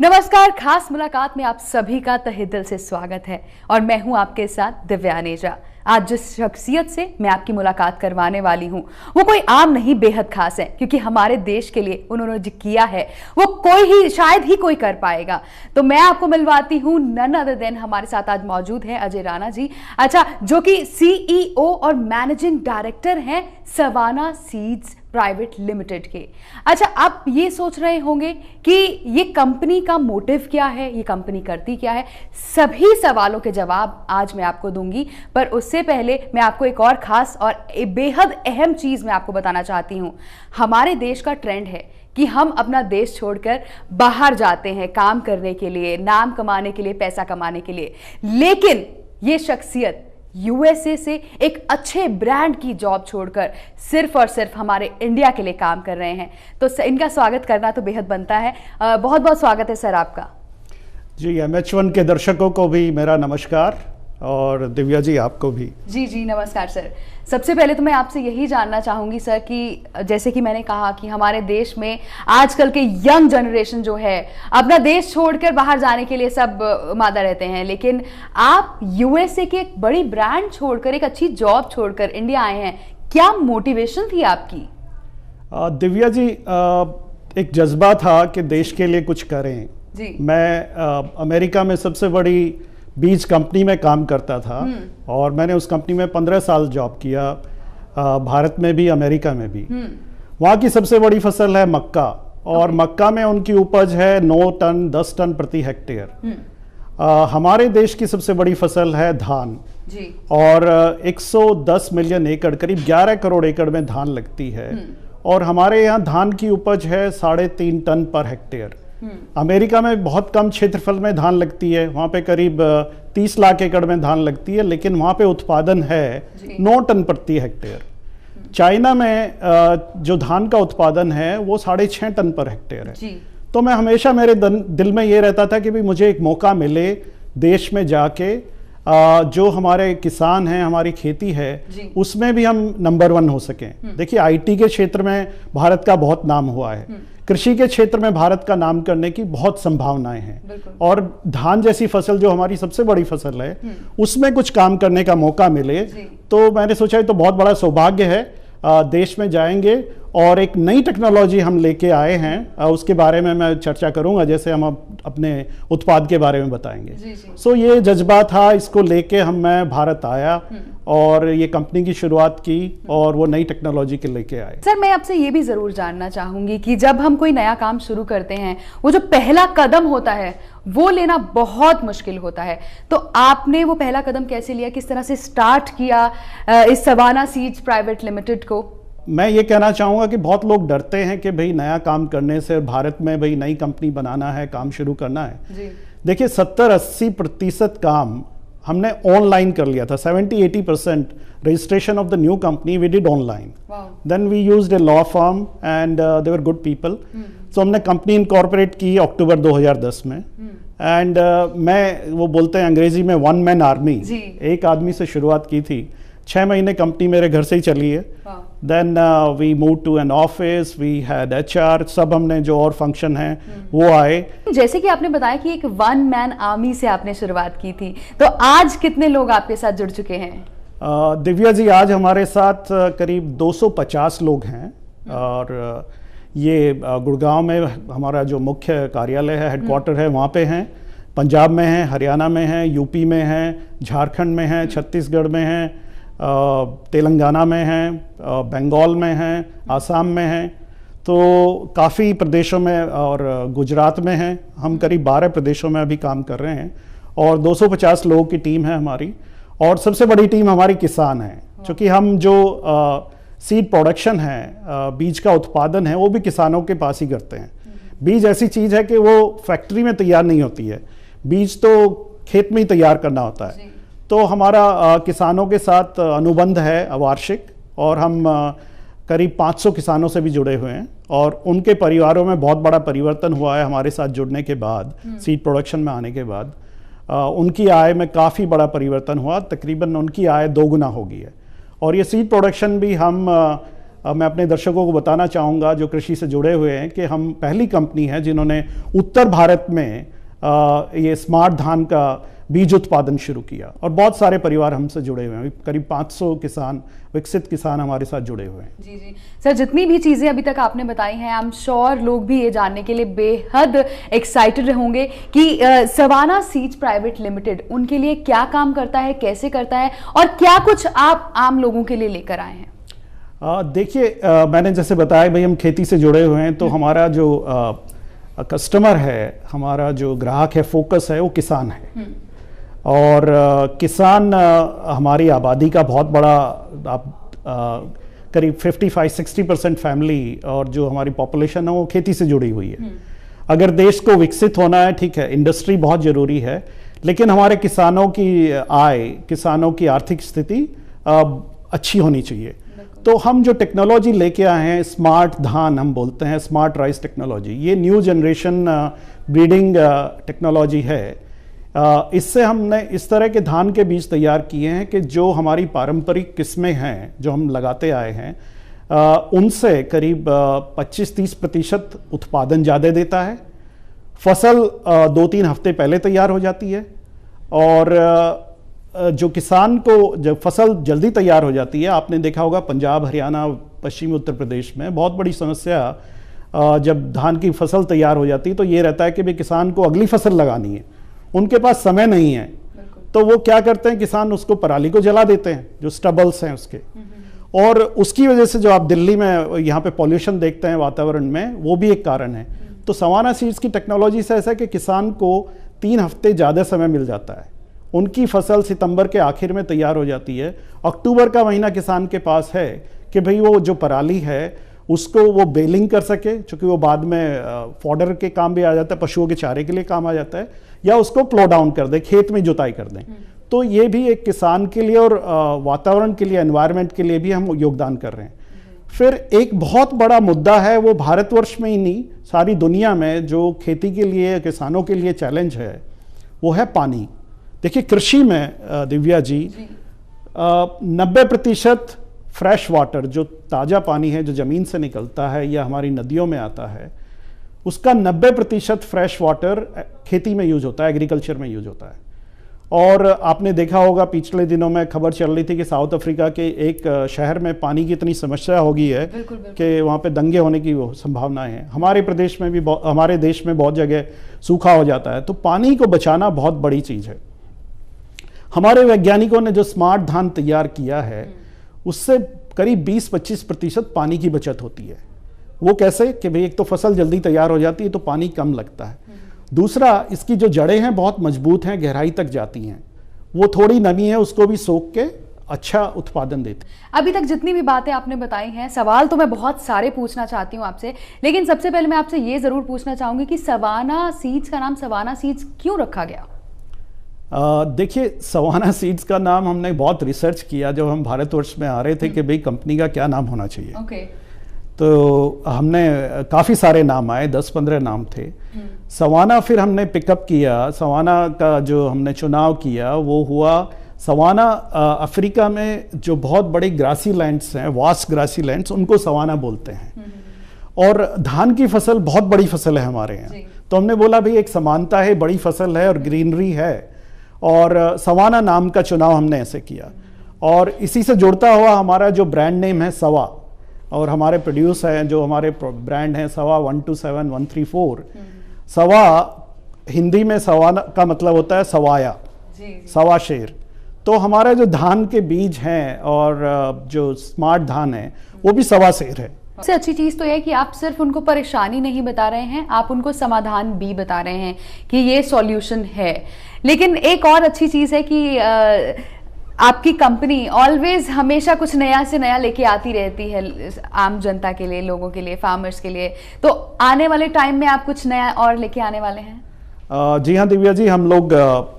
नमस्कार। खास मुलाकात में आप सभी का तहे दिल से स्वागत है और मैं हूं आपके साथ दिव्या नेजा। आज जिस शख्सियत से मैं आपकी मुलाकात करवाने वाली हूं वो कोई आम नहीं, बेहद खास है, क्योंकि हमारे देश के लिए उन्होंने जो किया है वो शायद ही कोई कर पाएगा। तो मैं आपको मिलवाती हूं नन अदर देन, हमारे साथ आज मौजूद हैं अजय राणा जी, जो कि CEO और मैनेजिंग डायरेक्टर हैं सवाना सीड्स प्राइवेट लिमिटेड के। आप ये सोच रहे होंगे कि ये कंपनी का मोटिव क्या है, ये कंपनी करती क्या है। सभी सवालों के जवाब आज मैं आपको दूंगी, पर उससे पहले मैं आपको एक और खास और बेहद अहम चीज मैं आपको बताना चाहती हूं। हमारे देश का ट्रेंड है कि हम अपना देश छोड़कर बाहर जाते हैं काम करने के लिए, नाम कमाने के लिए, पैसा कमाने के लिए, लेकिन ये शख्सियत USA से एक अच्छे ब्रांड की जॉब छोड़कर सिर्फ और सिर्फ हमारे इंडिया के लिए काम कर रहे हैं। तो इनका स्वागत करना तो बेहद बनता है। बहुत बहुत स्वागत है सर आपका। जी, MH1 के दर्शकों को भी मेरा नमस्कार और दिव्या जी आपको भी। जी नमस्कार सर। सबसे पहले तो मैं आपसे यही जानना चाहूंगी सर कि जैसे कि मैंने कहा कि हमारे देश में आजकल के यंग जनरेशन जो है अपना देश छोड़कर बाहर जाने के लिए सब मादा रहते हैं, लेकिन आप USA की एक बड़ी ब्रांड छोड़कर, एक अच्छी जॉब छोड़कर इंडिया आए हैं। क्या मोटिवेशन थी आपकी? दिव्या जी, एक जज्बा था कि देश के लिए कुछ करें जी। मैं अमेरिका में सबसे बड़ी बीज कंपनी में काम करता था और मैंने उस कंपनी में 15 साल जॉब किया, भारत में भी अमेरिका में भी। वहाँ की सबसे बड़ी फसल है मक्का और मक्का में उनकी उपज है 9 टन 10 टन प्रति हेक्टेयर। हमारे देश की सबसे बड़ी फसल है धान जी। और 110 मिलियन एकड़, करीब 11 करोड़ एकड़ में धान लगती है और हमारे यहाँ धान की उपज है 3.5 टन पर हेक्टेयर। अमेरिका में बहुत कम क्षेत्रफल में धान लगती है, वहाँ पे करीब 30 लाख एकड़ में धान लगती है, लेकिन वहाँ पे उत्पादन है 9 टन प्रति हेक्टेयर। चाइना में जो धान का उत्पादन है वो 6.5 टन पर हेक्टेयर है। तो मैं हमेशा, मेरे दिल में ये रहता था कि भी मुझे एक मौका मिले देश में जाके जो हमारे किसान हैं, हमारी खेती है, उसमें भी हम नंबर 1 हो सकें। देखिए, IT के क्षेत्र में भारत का बहुत नाम हुआ है, कृषि के क्षेत्र में भारत का नाम करने की बहुत संभावनाएं हैं और धान जैसी फसल जो हमारी सबसे बड़ी फसल है उसमें कुछ काम करने का मौका मिले तो मैंने सोचा ये तो बहुत बड़ा सौभाग्य है। देश में जाएंगे और एक नई टेक्नोलॉजी हम लेके आए हैं, उसके बारे में मैं चर्चा करूंगा, जैसे हम अपने उत्पाद के बारे में बताएंगे। सो ये जज्बा था, इसको लेके मैं भारत आया और ये कंपनी की शुरुआत की और वो नई टेक्नोलॉजी के लेके आए। सर, मैं आपसे ये भी जरूर जानना चाहूंगी कि जब हम कोई नया काम शुरू करते हैं, वो जो पहला कदम होता है वो लेना बहुत मुश्किल होता है। तो आपने वो पहला कदम कैसे लिया, किस तरह से स्टार्ट किया इस सवाना सीड्स प्राइवेट लिमिटेड को? मैं ये कहना चाहूँगा कि बहुत लोग डरते हैं कि भाई नया काम करने से, भारत में भाई नई कंपनी बनाना है, काम शुरू करना है। देखिए, 70-80% काम हमने ऑनलाइन कर लिया था। 70-80% registration of the new company we did online. Wow. Then we used a law firm and they were good people. So हमने कंपनी इनकॉर्पोरेट की अक्टूबर 2010 में एंड मैं, वो बोलते हैं अंग्रेजी में, 1 man army, एक आदमी से शुरुआत की थी। 6 महीने कंपनी मेरे घर से ही चली है। Then we move to an office, we had HR, सब हमने जो और फंक्शन है वो आए। जैसे कि आपने बताया कि एक 1 man army से आपने शुरुआत की थी, तो आज कितने लोग आपके साथ जुड़ चुके हैं? दिव्या जी, आज हमारे साथ करीब 250 लोग हैं और ये गुड़गांव में हमारा जो मुख्य कार्यालय है, हेडक्वार्टर है, वहाँ पे हैं। पंजाब में है, हरियाणा में है, यूपी में है, झारखंड में है, छत्तीसगढ़ में है, तेलंगाना में है, बंगाल में है, आसाम में है, तो काफ़ी प्रदेशों में, और गुजरात में है। हम करीब 12 प्रदेशों में अभी काम कर रहे हैं और 250 लोगों की टीम है हमारी। और सबसे बड़ी टीम हमारी किसान है, क्योंकि हम जो सीड प्रोडक्शन है, बीज का उत्पादन है, वो भी किसानों के पास ही करते हैं। बीज ऐसी चीज़ है कि वो फैक्ट्री में तैयार नहीं होती है, बीज तो खेत में ही तैयार करना होता है। तो हमारा किसानों के साथ अनुबंध है वार्षिक, और हम करीब 500 किसानों से भी जुड़े हुए हैं और उनके परिवारों में बहुत बड़ा परिवर्तन हुआ है हमारे साथ जुड़ने के बाद। सीड प्रोडक्शन में आने के बाद उनकी आय में काफ़ी बड़ा परिवर्तन हुआ, तकरीबन उनकी आय 2 गुना हो गई है। और ये सीड प्रोडक्शन भी हम मैं अपने दर्शकों को बताना चाहूँगा जो कृषि से जुड़े हुए हैं कि हम पहली कंपनी है जिन्होंने उत्तर भारत में ये स्मार्ट धान का बीज उत्पादन शुरू किया और बहुत सारे परिवार हमसे जुड़े हुए हैं। करीब 500 किसान, विकसित किसान हमारे साथ जुड़े हुए हैं। जी जी सर, जितनी भी चीज़ें अभी तक आपने बताई हैं, आई एम श्योर लोग भी ये जानने के लिए बेहद एक्साइटेड होंगे कि सवाना सीड्स प्राइवेट लिमिटेड उनके लिए क्या काम करता है, कैसे करता है और क्या कुछ आप आम लोगों के लिए लेकर आए हैं। देखिए, मैंने जैसे बताया भाई हम खेती से जुड़े हुए हैं, तो हमारा जो कस्टमर है, हमारा जो ग्राहक है, फोकस है वो किसान है। और किसान हमारी आबादी का बहुत बड़ा, करीब 55-60% फैमिली और जो हमारी पॉपुलेशन है वो खेती से जुड़ी हुई है। अगर देश को विकसित होना है, ठीक है, इंडस्ट्री बहुत ज़रूरी है, लेकिन हमारे किसानों की आय, किसानों की आर्थिक स्थिति अच्छी होनी चाहिए। तो हम जो टेक्नोलॉजी लेके आए हैं, स्मार्ट धान हम बोलते हैं, स्मार्ट राइस टेक्नोलॉजी, ये न्यू जनरेशन ब्रीडिंग टेक्नोलॉजी है। इससे हमने इस तरह के धान के बीज तैयार किए हैं कि जो हमारी पारंपरिक किस्में हैं जो हम लगाते आए हैं, उनसे करीब 25-30% उत्पादन ज़्यादा देता है। फसल 2-3 हफ्ते पहले तैयार हो जाती है और जो किसान को जब फसल जल्दी तैयार हो जाती है, आपने देखा होगा पंजाब, हरियाणा, पश्चिमी उत्तर प्रदेश में बहुत बड़ी समस्या जब धान की फसल तैयार हो जाती है तो ये रहता है कि भाई किसान को अगली फसल लगानी है, उनके पास समय नहीं है, तो वो क्या करते हैं, किसान उसको पराली को जला देते हैं, जो स्टबल्स हैं उसके। और उसकी वजह से जो आप दिल्ली में यहाँ पे पॉल्यूशन देखते हैं वातावरण में, वो भी एक कारण है। तो सवाना सीड्स की टेक्नोलॉजी से ऐसा है कि किसान को 3 हफ्ते ज़्यादा समय मिल जाता है। उनकी फसल सितंबर के आखिर में तैयार हो जाती है। अक्टूबर का महीना किसान के पास है कि भाई वो जो पराली है उसको वो बेलिंग कर सके, क्योंकि वो बाद में फॉडर के काम भी आ जाता है, पशुओं के चारे के लिए काम आ जाता है, या उसको प्लो डाउन कर दे, खेत में जुताई कर दें। तो ये भी एक किसान के लिए और वातावरण के लिए, एनवायरनमेंट के लिए भी हम योगदान कर रहे हैं। फिर एक बहुत बड़ा मुद्दा है, वो भारतवर्ष में ही नहीं, सारी दुनिया में जो खेती के लिए, किसानों के लिए चैलेंज है, वो है पानी। देखिए, कृषि में दिव्या जी 90% फ्रेश वाटर, जो ताज़ा पानी है जो ज़मीन से निकलता है या हमारी नदियों में आता है, उसका 90% फ्रेश वाटर खेती में यूज होता है, एग्रीकल्चर में यूज होता है। और आपने देखा होगा पिछले दिनों में खबर चल रही थी कि साउथ अफ्रीका के एक शहर में पानी की इतनी समस्या हो गई है कि वहाँ पे दंगे होने की संभावनाएं हैं। हमारे प्रदेश में भी, हमारे देश में बहुत जगह सूखा हो जाता है। तो पानी को बचाना बहुत बड़ी चीज़ है। हमारे वैज्ञानिकों ने जो स्मार्ट धान तैयार किया है, उससे करीब 20-25% पानी की बचत होती है। वो कैसे कि भाई एक तो फसल जल्दी तैयार हो जाती है तो पानी कम लगता है, दूसरा इसकी जो जड़ें हैं बहुत मजबूत हैं, गहराई तक जाती हैं, वो थोड़ी नमी है उसको भी सोख के अच्छा उत्पादन देते हैं। अभी तक जितनी भी बातें आपने बताई हैं, सवाल तो मैं बहुत सारे पूछना चाहती हूँ आपसे, लेकिन सबसे पहले मैं आपसे ये ज़रूर पूछना चाहूँगी कि सवाना सीड्स का नाम सवाना सीड्स क्यों रखा गया? देखिए, सवाना सीड्स का नाम हमने बहुत रिसर्च किया जब हम भारतवर्ष में आ रहे थे कि भाई कंपनी का क्या नाम होना चाहिए। तो हमने काफ़ी सारे नाम आए, 10-15 नाम थे। सवाना फिर हमने पिकअप किया। सवाना का जो हमने चुनाव किया वो हुआ, सवाना अफ्रीका में जो बहुत बड़ी ग्रासी लैंड्स हैं, वास्ट ग्रासी लैंड्स, उनको सवाना बोलते हैं। और धान की फसल बहुत बड़ी फसल है हमारे यहाँ, तो हमने बोला भाई एक समानता है, बड़ी फसल है और ग्रीनरी है, और सवाना नाम का चुनाव हमने ऐसे किया। और इसी से जुड़ता हुआ हमारा जो ब्रांड नेम है सवा, और हमारे प्रोड्यूस हैं जो हमारे ब्रांड हैं सवा 127, 134। सवा हिंदी में सवा का मतलब होता है सवाया, सवा शेर। तो हमारा जो धान के बीज हैं और जो स्मार्ट धान है वो भी सवा शेर है। सबसे अच्छी चीज़ तो यह है कि आप सिर्फ उनको परेशानी नहीं बता रहे हैं, आप उनको समाधान भी बता रहे हैं कि ये सॉल्यूशन है। लेकिन एक और अच्छी चीज़ है कि आपकी कंपनी ऑलवेज हमेशा कुछ नया से नया लेके आती रहती है आम जनता के लिए, लोगों के लिए, फार्मर्स के लिए। तो आने वाले टाइम में आप कुछ नया और लेके आने वाले हैं? जी हाँ दिव्या जी, हम लोग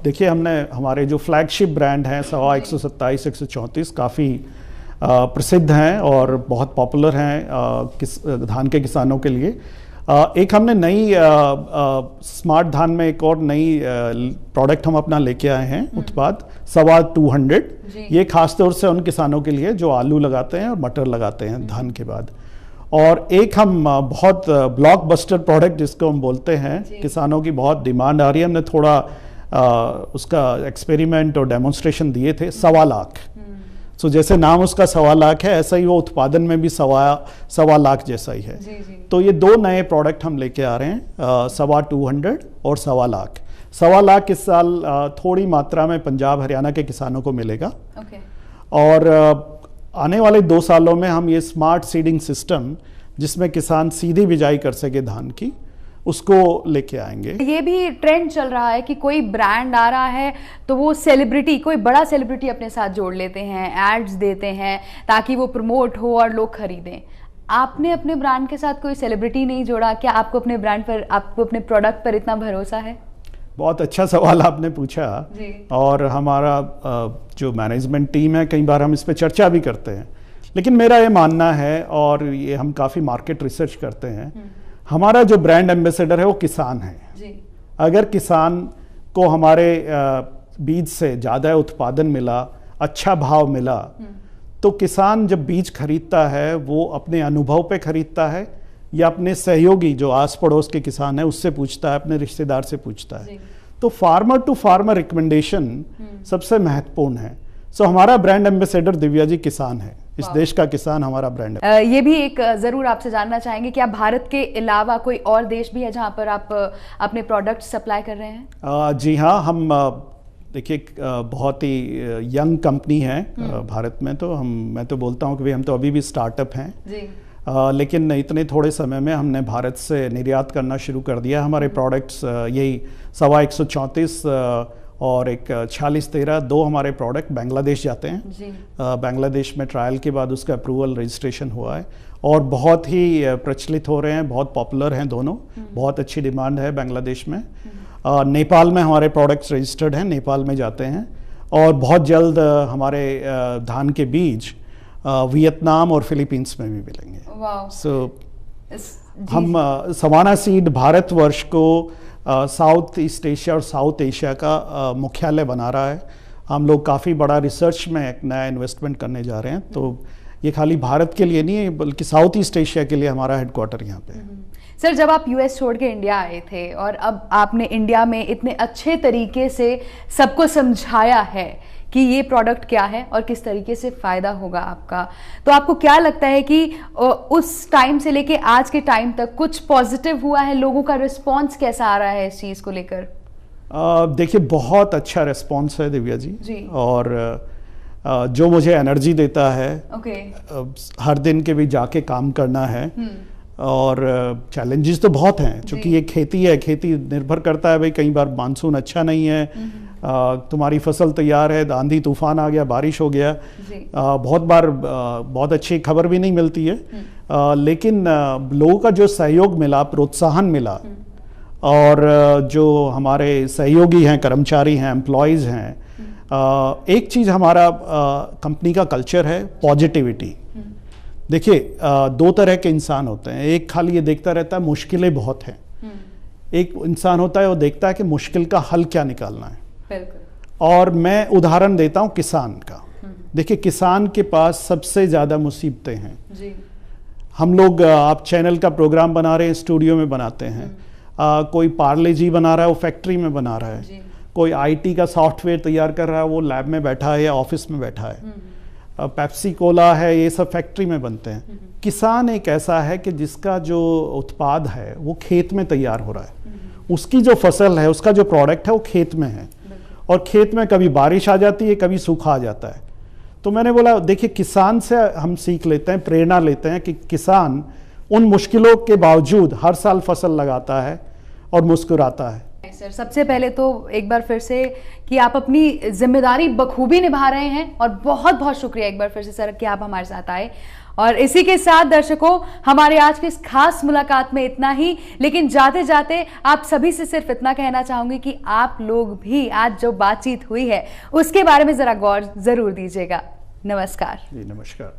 देखिए, हमने हमारे जो फ्लैगशिप ब्रांड हैं सवा 127, 134 काफ़ी प्रसिद्ध हैं और बहुत पॉपुलर हैं धान के किसानों के लिए। एक हमने नई स्मार्ट धान में एक और नई प्रोडक्ट हम अपना लेके आए हैं, उत्पाद सवा 200। ये खास तौर से उन किसानों के लिए जो आलू लगाते हैं और मटर लगाते हैं धान के बाद। और एक हम बहुत ब्लॉकबस्टर प्रोडक्ट जिसको हम बोलते हैं, किसानों की बहुत डिमांड आ रही है, हमने थोड़ा उसका एक्सपेरिमेंट और डेमोन्स्ट्रेशन दिए थे, 1.25 लाख। सो जैसे नाम उसका 1.25 लाख है, ऐसा ही वो उत्पादन में भी 1.25 लाख जैसा ही है। तो ये 2 नए प्रोडक्ट हम लेके आ रहे हैं, सवा 200 और 1.25 लाख। 1.25 लाख इस साल थोड़ी मात्रा में पंजाब हरियाणा के किसानों को मिलेगा। और आने वाले 2 सालों में हम ये स्मार्ट सीडिंग सिस्टम, जिसमें किसान सीधी बिजाई कर सके धान की, उसको लेके आएंगे। ये भी ट्रेंड चल रहा है कि कोई ब्रांड आ रहा है तो वो सेलिब्रिटी, कोई बड़ा सेलिब्रिटी अपने साथ जोड़ लेते हैं, एड्स देते हैं ताकि वो प्रमोट हो और लोग खरीदें। आपने अपने ब्रांड के साथ कोई सेलिब्रिटी नहीं जोड़ा? क्या आपको अपने ब्रांड पर, आपको अपने प्रोडक्ट पर इतना भरोसा है? बहुत अच्छा सवाल आपने पूछा जी। और हमारा जो मैनेजमेंट टीम है, कई बार हम इस पे चर्चा भी करते हैं, लेकिन मेरा ये मानना है, और ये हम काफ़ी मार्केट रिसर्च करते हैं, हमारा जो ब्रांड एम्बेसडर है वो किसान है जी। अगर किसान को हमारे बीज से ज़्यादा उत्पादन मिला, अच्छा भाव मिला, तो किसान जब बीज खरीदता है वो अपने अनुभव पे खरीदता है या अपने सहयोगी जो आस पड़ोस के किसान है उससे पूछता है, अपने रिश्तेदार से पूछता है। तो फार्मर टू फार्मर रिकमेंडेशन सबसे महत्वपूर्ण है। सो हमारा ब्रांड एम्बेसडर दिव्या जी किसान है, इस देश का किसान हमारा ब्रांड है। ये भी एक जरूर आपसे जानना चाहेंगे, क्या भारत के अलावा कोई और देश भी है जहां पर आप अपने प्रोडक्ट सप्लाई कर रहे हैं? जी हाँ, हम देखिए बहुत ही यंग कंपनी है भारत में, तो मैं तो बोलता हूँ कि हम तो अभी भी स्टार्टअप हैं जी। लेकिन इतने थोड़े समय में हमने भारत से निर्यात करना शुरू कर दिया। हमारे प्रोडक्ट्स यही 134 और एक 4613 2 हमारे प्रोडक्ट बांग्लादेश जाते हैं जी। बांग्लादेश में ट्रायल के बाद उसका अप्रूवल रजिस्ट्रेशन हुआ है और बहुत ही प्रचलित हो रहे हैं, बहुत पॉपुलर हैं दोनों, बहुत अच्छी डिमांड है बांग्लादेश में। नेपाल में हमारे प्रोडक्ट्स रजिस्टर्ड हैं, नेपाल में जाते हैं। और बहुत जल्द हमारे धान के बीज वियतनाम और फिलीपींस में भी मिलेंगे। सो हम सवाना सीड भारतवर्ष को साउथ ईस्ट एशिया और साउथ एशिया का मुख्यालय बना रहा है। हम लोग काफ़ी बड़ा रिसर्च में एक नया इन्वेस्टमेंट करने जा रहे हैं, तो ये खाली भारत के लिए नहीं है बल्कि साउथ ईस्ट एशिया के लिए हमारा हेडक्वार्टर यहाँ पे है। सर, जब आप यूएस छोड़ के इंडिया आए थे और अब आपने इंडिया में इतने अच्छे तरीके से सबको समझाया है कि ये प्रोडक्ट क्या है और किस तरीके से फ़ायदा होगा आपका, तो आपको क्या लगता है कि उस टाइम से लेके आज के टाइम तक कुछ पॉजिटिव हुआ है? लोगों का रिस्पांस कैसा आ रहा है इस चीज़ को लेकर? देखिए, बहुत अच्छा रिस्पांस है दिव्या जी। और जो मुझे एनर्जी देता है, हर दिन के भी जाके काम करना है। और चैलेंजेस तो बहुत हैं, क्योंकि ये खेती है, खेती निर्भर करता है भाई, कई बार मानसून अच्छा नहीं है, तुम्हारी फसल तैयार है, आंधी तूफान आ गया, बारिश हो गया, बहुत बार बहुत अच्छी खबर भी नहीं मिलती है। लेकिन लोगों का जो सहयोग मिला, प्रोत्साहन मिला, और जो हमारे सहयोगी हैं, कर्मचारी हैं, एम्प्लॉयज़ हैं, एक चीज़ हमारा कंपनी का कल्चर है पॉजिटिविटी। देखिए, 2 तरह के इंसान होते हैं। एक खाली ये देखता रहता है मुश्किलें बहुत हैं, एक इंसान होता है वो देखता है कि मुश्किल का हल क्या निकालना है। और मैं उदाहरण देता हूँ किसान का। देखिए, किसान के पास सबसे ज़्यादा मुसीबतें हैं जी। हम लोग, आप चैनल का प्रोग्राम बना रहे हैं, स्टूडियो में बनाते हैं, कोई पार्ले जी बना रहा है, वो फैक्ट्री में बना रहा है, कोई आईटी का सॉफ्टवेयर तैयार कर रहा है, वो लैब में बैठा है या ऑफिस में बैठा है, पेप्सी कोला है, ये सब फैक्ट्री में बनते हैं। किसान एक ऐसा है कि जिसका जो उत्पाद है वो खेत में तैयार हो रहा है, उसकी जो फसल है, उसका जो प्रोडक्ट है वो खेत में है, और खेत में कभी बारिश आ जाती है, कभी सूखा आ जाता है। तो मैंने बोला, देखिए, किसान से हम सीख लेते हैं, प्रेरणा लेते हैं कि किसान उन मुश्किलों के बावजूद हर साल फसल लगाता है और मुस्कुराता है। सर, सबसे पहले तो एक बार फिर से कि आप अपनी जिम्मेदारी बखूबी निभा रहे हैं, और बहुत बहुत शुक्रिया एक बार फिर से सर कि आप हमारे साथ आए। और इसी के साथ दर्शकों, हमारे आज की इस खास मुलाकात में इतना ही। लेकिन जाते जाते आप सभी से सिर्फ इतना कहना चाहूंगी कि आप लोग भी आज जो बातचीत हुई है उसके बारे में जरा गौर जरूर दीजिएगा। नमस्कार। जी, नमस्कार।